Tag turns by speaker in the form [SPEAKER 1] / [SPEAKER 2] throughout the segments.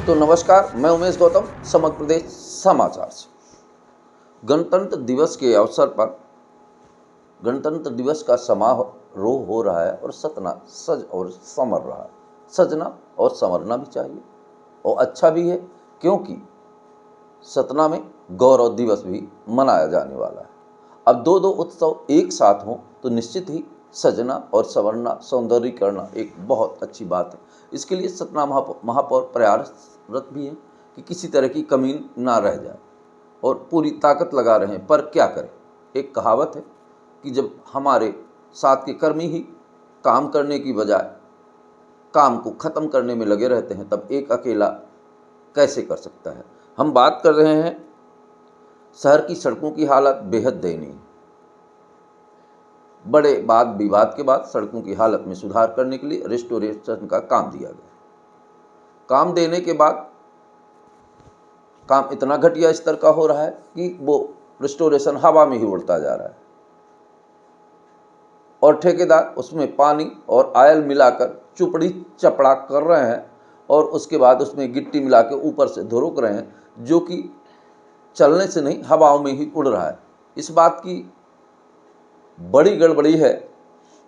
[SPEAKER 1] दोस्तों नमस्कार, मैं उमेश गौतम समग्र प्रदेश समाचार से। गणतंत्र दिवस के अवसर पर गणतंत्र दिवस का समारोह हो रहा है और सतना सज और संवर रहा है। सजना और संवरना भी चाहिए और अच्छा भी है, क्योंकि सतना में गौरव दिवस भी मनाया जाने वाला है। अब दो उत्सव एक साथ हों तो निश्चित ही सजना और संवरना, सौंदर्यीकरण एक बहुत अच्छी बात है। इसके लिए सतना महापौर प्रयासरत भी हैं कि किसी तरह की कमी ना रह जाए और पूरी ताकत लगा रहे हैं। पर क्या करें, एक कहावत है कि जब हमारे साथ के कर्मी ही काम करने की बजाय काम को ख़त्म करने में लगे रहते हैं, तब एक अकेला कैसे कर सकता है। हम बात कर रहे हैं शहर की सड़कों की हालत बेहद दयनीय। बड़े वाद विवाद के बाद सड़कों की हालत में सुधार करने के लिए रिस्टोरेशन का काम दिया गया। काम देने के बाद काम इतना घटिया स्तर का हो रहा है कि वो रिस्टोरेशन हवा में ही उड़ता जा रहा है और ठेकेदार उसमें पानी और आयल मिलाकर चुपड़ी चपड़ा कर रहे हैं और उसके बाद उसमें गिट्टी मिला के ऊपर से धुरुक रहे हैं, जो कि चलने से नहीं हवाओं में ही उड़ रहा है। इस बात की बड़ी गड़बड़ी है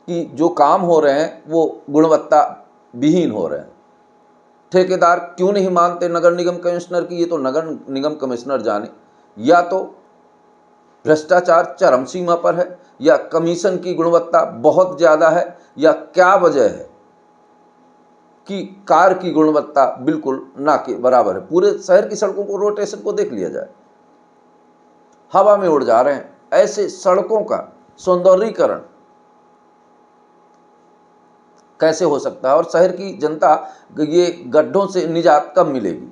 [SPEAKER 1] कि जो काम हो रहे हैं वो गुणवत्ता विहीन हो रहे हैं। ठेकेदार क्यों नहीं मानते नगर निगम कमिश्नर की, ये तो नगर निगम कमिश्नर जाने। या तो भ्रष्टाचार चरम सीमा पर है, या कमीशन की गुणवत्ता बहुत ज़्यादा है, या क्या वजह है कि कार की गुणवत्ता बिल्कुल ना के बराबर है। पूरे शहर की सड़कों को रोटेशन को देख लिया जाए, हवा में उड़ जा रहे हैं। ऐसे सड़कों का सौंदर्यीकरण कैसे हो सकता है और शहर की जनता ये गड्ढों से निजात कब मिलेगी।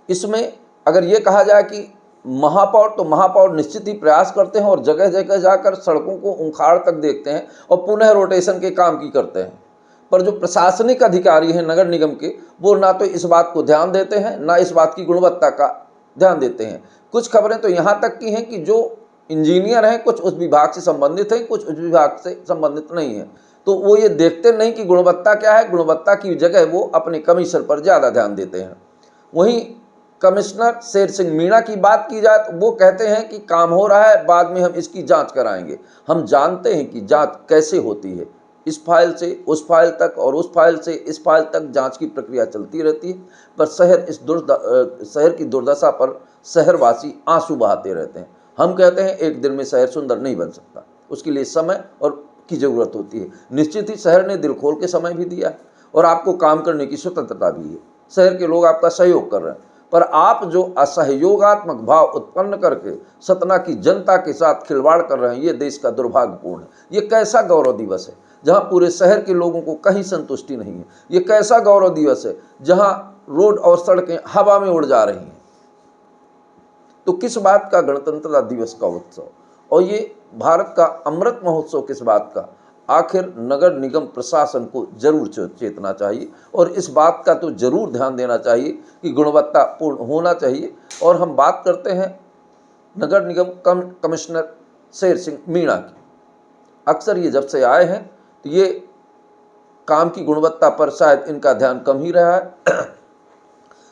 [SPEAKER 1] इसमें अगर ये कहा जाए कि महापौर, तो महापौर निश्चित ही प्रयास करते हैं और जगह जगह जाकर सड़कों को उखाड़ तक देखते हैं और पुनः रोटेशन के काम की करते हैं। पर जो प्रशासनिक अधिकारी हैं नगर निगम के, वो ना तो इस बात को ध्यान देते हैं, ना इस बात की गुणवत्ता का ध्यान देते हैं। कुछ खबरें तो यहाँ तक की हैं कि जो इंजीनियर हैं कुछ उस विभाग से संबंधित हैं, कुछ उस विभाग से संबंधित नहीं है, तो वो ये देखते नहीं कि गुणवत्ता क्या है। गुणवत्ता की जगह वो अपने कमीशन पर ज़्यादा ध्यान देते हैं। वहीं कमिश्नर शेर सिंह मीणा की बात की जाए तो वो कहते हैं कि काम हो रहा है, बाद में हम इसकी जांच कराएंगे। हम जानते हैं कि जांच कैसे होती है, इस फाइल से उस फाइल तक और उस फाइल से इस फाइल तक जांच की प्रक्रिया चलती रहती है। पर शहर की दुर्दशा पर शहरवासी आंसू बहाते रहते हैं। हम कहते हैं एक दिन में शहर सुंदर नहीं बन सकता, उसके लिए समय और की ज़रूरत होती है। निश्चित ही शहर ने दिल खोल के समय भी दिया है और आपको काम करने की स्वतंत्रता भी है। शहर के लोग आपका सहयोग कर रहे हैं, पर आप जो असहयोगात्मक भाव उत्पन्न करके सतना की जनता के साथ खिलवाड़ कर रहे हैं, ये देश का दुर्भाग्यपूर्ण है। ये कैसा गौरव दिवस है जहां पूरे शहर के लोगों को कहीं संतुष्टि नहीं है। ये कैसा गौरव दिवस है जहां रोड और सड़कें हवा में उड़ जा रही हैं। तो किस बात का गणतंत्र दिवस का उत्सव और ये भारत का अमृत महोत्सव किस बात का। आखिर नगर निगम प्रशासन को जरूर चेतना चाहिए और इस बात का तो जरूर ध्यान देना चाहिए कि गुणवत्ता पूर्ण होना चाहिए। और हम बात करते हैं नगर निगम कमिश्नर शेर सिंह मीणा की। अक्सर ये जब से आए हैं तो ये काम की गुणवत्ता पर शायद इनका ध्यान कम ही रहा है।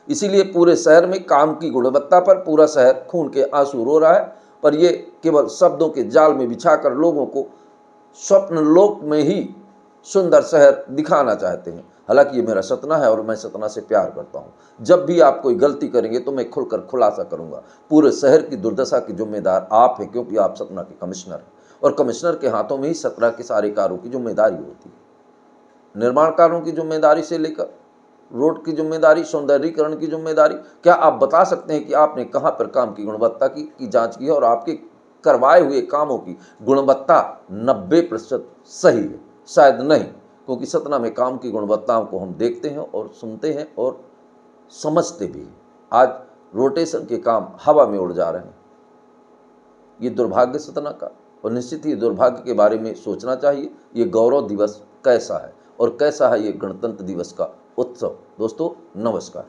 [SPEAKER 1] इसीलिए पूरे शहर में काम की गुणवत्ता पर पूरा शहर खून के आंसू रो रहा है। पर ये केवल शब्दों के जाल में बिछाकर लोगों को स्वप्न लोक में ही सुंदर शहर दिखाना चाहते हैं। हालांकि ये मेरा सतना है और मैं सतना से प्यार करता हूँ। जब भी आप कोई गलती करेंगे तो मैं खुलकर खुलासा करूँगा। पूरे शहर की दुर्दशा की जिम्मेदार आप हैं, क्योंकि आप सतना के कमिश्नर हैं और कमिश्नर के हाथों में ही सतना के सारे कार्यों की जिम्मेदारी होती है। निर्माण कार्यों की जिम्मेदारी से लेकर रोड की जिम्मेदारी, सौंदर्यीकरण की जिम्मेदारी। क्या आप बता सकते हैं कि आपने कहाँ पर काम की गुणवत्ता की जांच की है और आपके करवाए हुए कामों की गुणवत्ता 90% सही है? शायद नहीं, क्योंकि सतना में काम की गुणवत्ताओं को हम देखते हैं और सुनते हैं और समझते भी हैं। आज रोटेशन के काम हवा में उड़ जा रहे हैं। ये दुर्भाग्य सतना का, और निश्चित ही दुर्भाग्य के बारे में सोचना चाहिए। ये गौरव दिवस कैसा है और कैसा है ये गणतंत्र दिवस का उत्सव। दोस्तों नमस्कार।